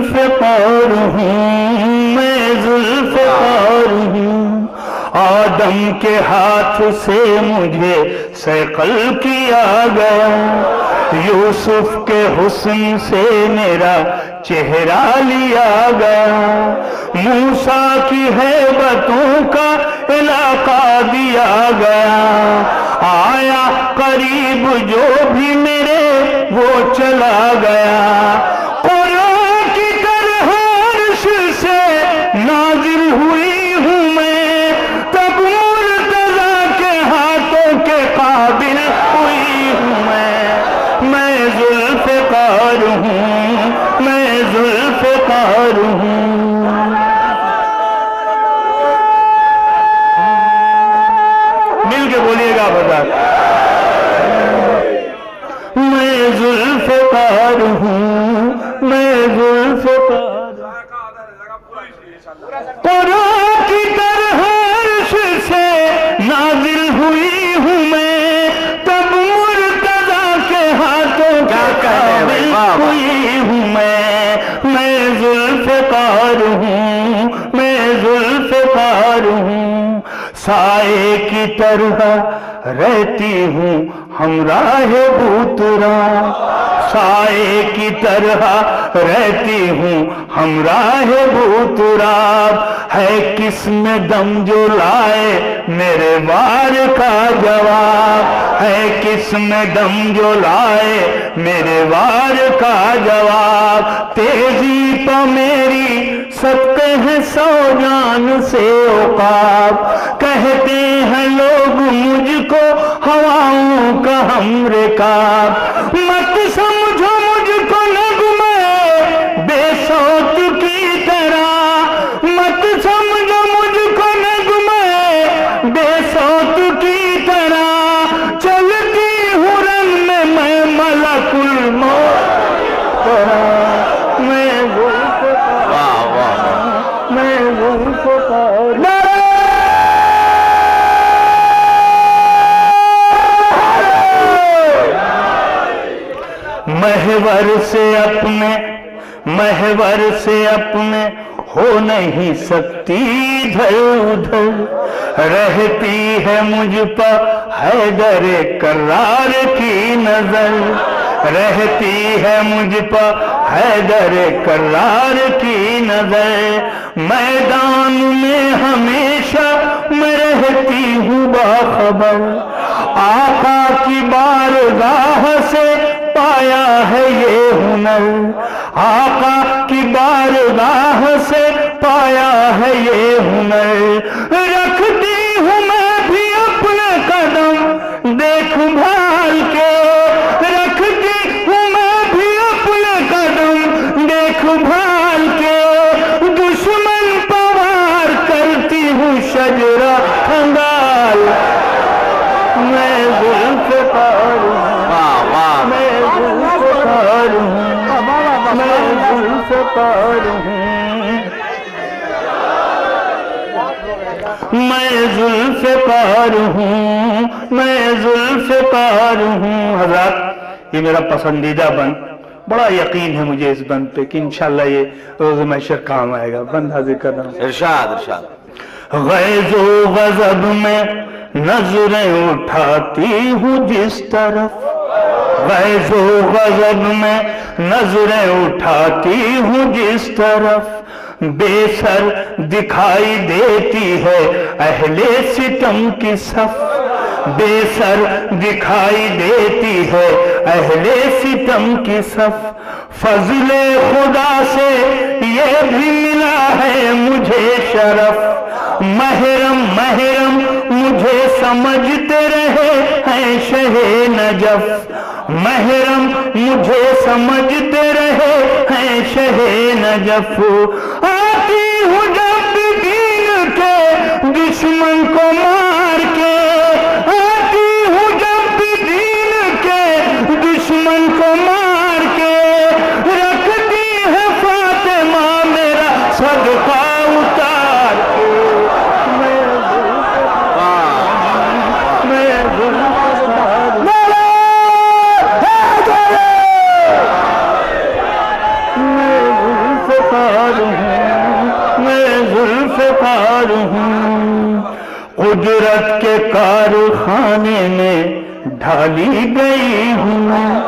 ذوالفقار ہوں، میں ذوالفقار ہوں، آدم کے ہاتھ سے مجھے صیقل کیا گیا، یوسف کے حسن سے میرا چہرہ لیا گیا، موسیٰ کی ہیبتوں کا علاقہ دیا گیا، آیا قریب جو بھی میرے وہ چلا گیا، قرآن کی طرح عرش سے نازل ہوئی ہوں میں، تب مرتضیٰ کے ہاتھوں کے قابل ہوئی ہوں میں ذوالفقار ہوں، میں ذوالفقار ہوں۔ مل کے بولیے گا بتا، میں ذوالفقار ہوں، میں ذوالفقار، قرآن کی طرح عرش سے نازل ہوئی ہوں میں، تب مرتضیٰ کے ہاتھوں کے قابل ہوئی ہوں میں ذوالفقار ہوں، میں ذوالفقار ہوں، سائے کی طرح رہتی ہوں ہمراہ بوترا، سائے کی طرح رہتی ہوں ہمراہ بوترا، ہے کس میں دم جو لائے میرے وار کا جواب، ہے کس میں دم جو لائے میرے وار کا جواب، تیزی پا میری سکتے ہیں سو جان سے عقاب، کہتے ہیں لوگ مجھ کو ہواؤں کا ہم رکاب، مت سمجھو مجھ کو نغمے بے صوت کی طرح، مت سمجھو مجھ کو نغمے بے صوت کی طرح، چلتی ہوں رن میں ملک الموت طرح، میں ذوالفقار، محور سے اپنے ہو نہیں سکتی ادھر ادھر، رہتی ہے مجھ پر حیدر کرار کی نظر، رہتی ہے مجھ پر حیدر کرار کی نظر، میدان میں ہمیشہ میں رہتی ہوں باخبر، آقا کی بارگاہ سے پایا ہے یہ ہنر، آقا کی بارگاہ سے پایا ہے یہ ہنر، رکھتی ہوں میں بھی اپنے قدم دیکھ بھال کے، رکھتی ہوں میں بھی اپنے قدم دیکھ بھال کے، دشمن پوار کرتی ہوں شجرہ کھنگال، میں ذوالفقار ہوں، میں ذوالفقار ہوں، میں ذوالفقار ہوں، میں ذوالفقار ہوں، میں ذوالفقار ہوں۔ حضرات، یہ میرا پسندیدہ بند، بڑا یقین ہے مجھے اس بند پہ کہ انشاءاللہ یہ روز محشر کام آئے گا۔ بند حاضر کر رہا ہوں۔ ارشاد غیظ و غضب میں نظریں اٹھاتی ہوں جس طرف، غیظ و غضب میں نظریں اٹھاتی ہوں جس طرف، بے سر دکھائی دیتی ہے اہل ستم کی صف، بے سر دکھائی دیتی ہے اہل ستم کی صف، فضل خدا سے یہ بھی ملا ہے مجھے شرف، محرم محرم مجھے سمجھتے رہے ہیں شہ نجف، محرم مجھے سمجھتے رہے ہیں شہ نجف، آتی ہوں جب دین کے دشمن کو مار کے، آتی ہوں جب دین کے دشمن کو مار کے، رکھتی ہے فاطمہ میرا صدقہ اتار کے، کار ہوں، قدرت کے کارخانے میں ڈھالی گئی ہوں میں،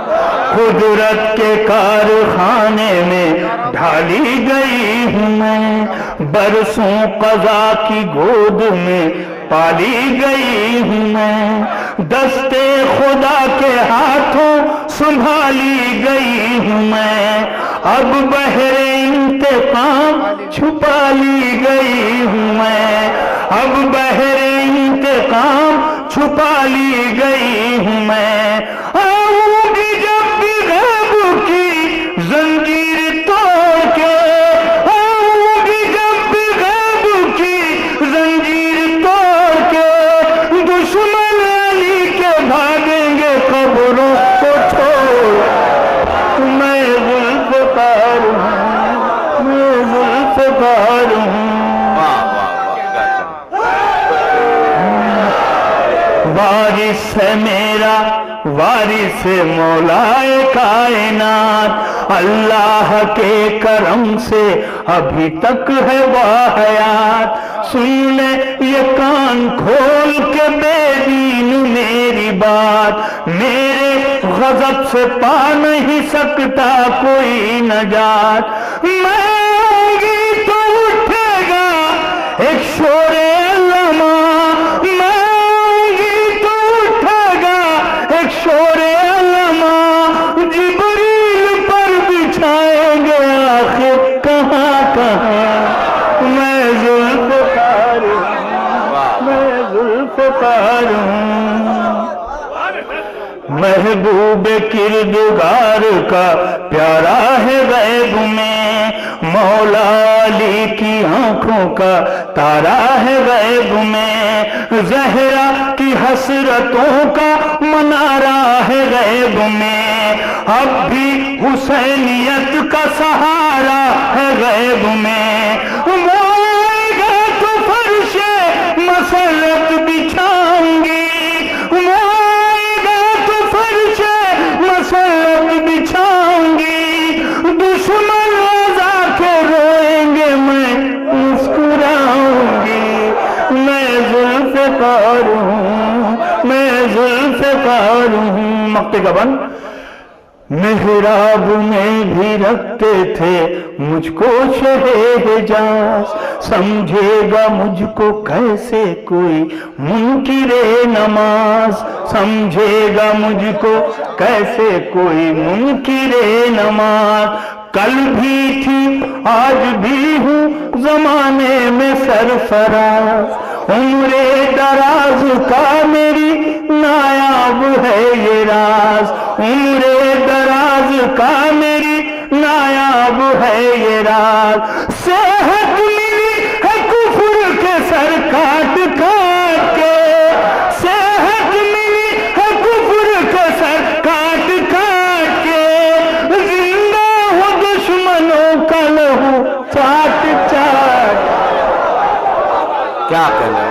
قدرت کے کارخانے میں ڈھالی گئی ہوں میں، برسوں قضا کی گود میں پالی گئی ہوں میں، دستے خدا کے ہاتھوں سنبھالی گئی ہوں میں، اب بحر انتقام چھپا لی گئی ہوں میں، اب بحر انتقام چھپا لی گئی ہوں میں، آؤں گی جب بھی غیب کی زنجیر توڑ کے، آؤں گی جب بھی غیب کی زنجیر توڑ کے، دشمن علی کے بھاگیں گے قبروں کو چھوڑ، میں ذوالفقار ہوں، میں ذوالفقار ہوں، وارث ہے میرا وارث مولا کائنات، اللہ کے کرم سے ابھی تک ہے وہ حیات، سن لے یہ کان کھول کے بے دین میری بات، میرے غضب سے پا نہیں سکتا کوئی نجات، میں آؤں گی تو اٹھے گا ایک شور علما، شور علما، جبریل پر بچھائیں گے آخر کہاں کہاں، میں ذوالفقار ہوں، میں ذوالفقار ہوں، محبوب کردگار کا پیارا ہے غیب میں، مولا علی کی آنکھوں کا تارا ہے غیب میں، زہرا کی حسرتوں کا منارہ ہے غیب میں، اب بھی حسینیت کا سہارا ہے غیب میں، وہ آئے گا تو فرش مسلط بچھاؤں گی، وہ آئے گا تو فرش مسلط بچھاؤں گی، دشمن رضا کے روئیں گے میں مسکراؤں گی، میں ذوالفقار ہوں، میں ذوالفقار ہوں، مقطع کا بند، محراب میں بھی رکھتے تھے مجھ کو شہ حجاز، سمجھے گا مجھ کو کیسے کوئی منکر نماز، سمجھے گا مجھ کو کیسے کوئی منکر نماز، کل بھی تھی آج بھی ہوں زمانے میں سرفراز، عمر دراز کا میری نایاب ہے یہ راز، عمر دراز کا میری نایاب ہے یہ راز، صحت ملی ہے کفر کے سر کاٹ کاٹ کے، صحت ملی ہے کفر کے سر کاٹ کاٹ کے، زندہ ہو دشمنوں کا لہو چاٹ چاٹ، کیا کہنا